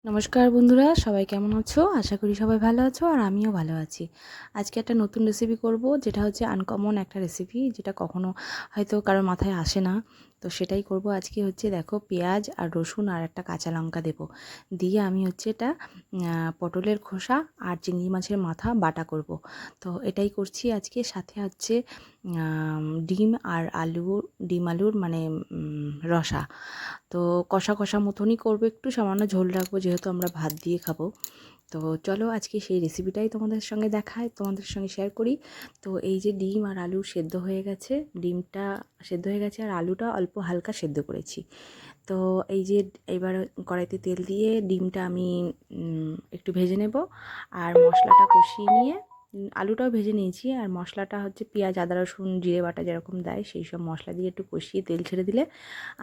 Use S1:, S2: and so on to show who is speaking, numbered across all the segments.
S1: নমস্কার বন্ধুরা, সবাই কেমন আছো? আশা করি সবাই ভালো আছো আর আমিও ভালো আছি। আজকে একটা নতুন রেসিপি করব, যেটা হচ্ছে আনকমন একটা রেসিপি, যেটা কখনো হয়তো কারোর মাথায় আসে না। তো সেটাই করব আজকে। হচ্ছে দেখো, পেঁয়াজ আর রসুন আর একটা কাঁচা লঙ্কা দেব, দিয়ে আমি হচ্ছে এটা পটলের খোসা আর চিংড়ি মাছের মাথা বাটা করব। তো এটাই করছি আজকে। সাথে হচ্ছে ডিম আর আলু, ডিম আলুর মানে রসা। তো কষা কষা মতনই করবো, একটু সামান্য ঝোল রাখবো যেহেতু আমরা ভাত দিয়ে খাবো। তো চলো আজকে সেই রেসিপিটাই তোমাদের সঙ্গে দেখায়, তোমাদের সঙ্গে শেয়ার করি। তো এই যে ডিম আর আলু সেদ্ধ হয়ে গেছে, ডিমটা সেদ্ধ হয়ে গেছে আর আলুটা অল্প হালকা সেদ্ধ করেছি। তো এই যে এবার কড়াইতে তেল দিয়ে ডিমটা আমি একটু ভেজে নেব, আর মশলাটা কষিয়ে নিয়ে আলুটাও ভেজে নিয়েছি। আর মশলাটা হচ্ছে পেঁয়াজ, আদা, রসুন, জিরে বাটা যেরকম দেয় সেই সব মশলা দিয়ে একটু কষিয়ে তেল ছেড়ে দিলে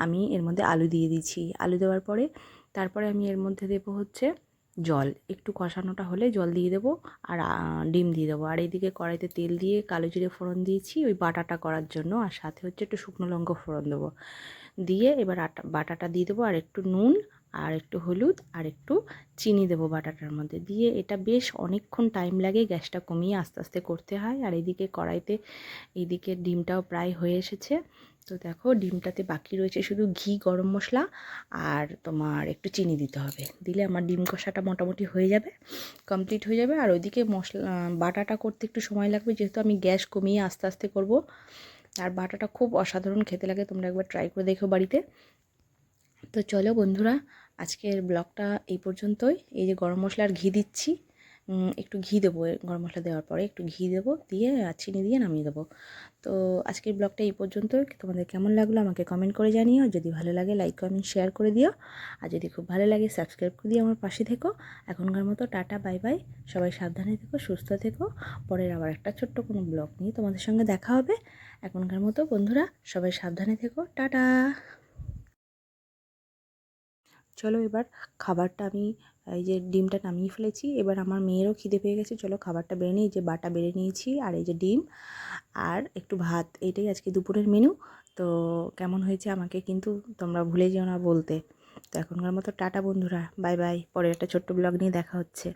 S1: আমি এর মধ্যে আলু দিয়ে দিচ্ছি। আলু দেওয়ার পরে তারপরে আমি এর মধ্যে দেবো হচ্ছে জল। একটু কষানোটা হলে জল দিয়ে দেবো, আর ডিম দিয়ে দেবো। আর এইদিকে কড়াইতে তেল দিয়ে কালো জিরে ফোড়ন দিয়েছি ওই বাটাটা করার জন্য, আর সাথে হচ্ছে একটু শুকনো লঙ্কা ফোড়ন দেবো। দিয়ে এবার বাটাটা দিয়ে দেবো, আর একটু নুন আর একটু হলুদ আর একটু চিনি দেবো বাটাটার মধ্যে। দিয়ে এটা বেশ অনেকক্ষণ টাইম লাগে, গ্যাসটা কমিয়ে আস্তে আস্তে করতে হয়। আর এইদিকে কড়াইতে এইদিকে ডিমটাও প্রায় হয়ে এসেছে। তো দেখো, ডিমটাতে বাকি রয়েছে শুধু ঘি, গরম মশলা আর তোমার একটু চিনি দিতে হবে। দিলে আমার ডিম কষাটা মোটামুটি হয়ে যাবে, কমপ্লিট হয়ে যাবে। আর ওইদিকে মশলা বাটাটা করতে একটু সময় লাগবে, যেহেতু আমি গ্যাস কমিয়ে আস্তে আস্তে করব। আর বাটাটা খুব অসাধারণ খেতে লাগে, তোমরা একবার ট্রাই করে দেখো বাড়িতে। তো চলো বন্ধুরা, আজকের ব্লগটা এই পর্যন্তই। এই যে গরম মশলা আর ঘি দিচ্ছি, একটু ঘি দেবো গরম মশলা দেওয়ার পরে, একটু ঘি দেবো, দিয়ে আর চিনি দিয়ে নামিয়ে দেবো। তো আজকের ব্লগটা এই পর্যন্তই। তোমাদের কেমন লাগলো আমাকে কমেন্ট করে জানিও। যদি ভালো লাগে লাইক, কমেন্ট, শেয়ার করে দিও। আর যদি খুব ভালো লাগে সাবস্ক্রাইব করে দিয়ে আমার পাশে থেকো। এখনকার মতো টাটা, বাই বাই। সবাই সাবধানে থেকো, সুস্থ থেকো। পরের আবার একটা ছোট্ট কোনো ব্লগ নিয়ে তোমাদের সঙ্গে দেখা হবে। এখনকার মতো বন্ধুরা সবাই সাবধানে থেকো, টাটা। চলো এবার খাবারটা আমি, এই যে ডিমটা নামিয়ে ফেলেছি, এবার আমার মেয়েরও খিদে পেয়ে গেছে। চলো খাবারটা বেড়ে নিই। যে বাটা বেড়ে নিয়েছি, আর এই যে ডিম আর একটু ভাত, এটাই আজকে দুপুরের মেনু। তো কেমন হয়েছে আমাকে কিন্তু তোমরা ভুলে যেও না বলতে। তো এখনকার মতো টাটা বন্ধুরা, বাই বাই। পরে একটা ছোট্ট ব্লগ নিয়ে দেখা হচ্ছে।